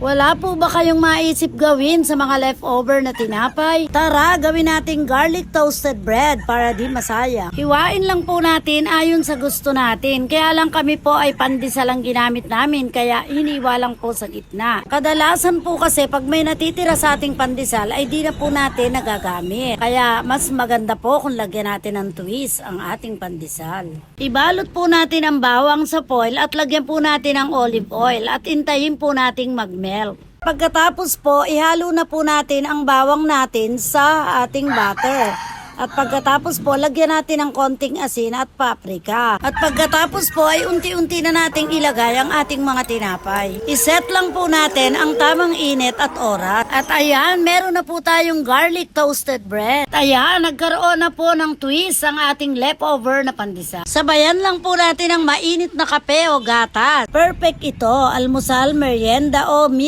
Wala po ba kayong maisip gawin sa mga leftover na tinapay? Tara, gawin nating garlic toasted bread para di masaya. Hiwain lang po natin ayon sa gusto natin. Kaya lang kami po ay pandesal ang ginamit namin, kaya hiniwa lang po sa gitna. Kadalasan po kasi pag may natitira sa ating pandesal ay di na po natin nagagamit. Kaya mas maganda po kung lagyan natin ng twist ang ating pandesal. Ibalot po natin ang bawang sa foil at lagyan po natin ng olive oil at intayin po nating mag-melt. Pagkatapos po, ihalo na po natin ang bawang natin sa ating butter. At pagkatapos po, lagyan natin ng konting asin at paprika. At pagkatapos po ay unti-unti na nating ilagay ang ating mga tinapay. Iset lang po natin ang tamang init at oras. At ayan, meron na po tayong garlic toasted bread. At ayan, nagkaroon na po ng twist ang ating leftover na pandesal. Sabayan lang po natin ang mainit na kape o gatas. Perfect ito, almusal, merienda o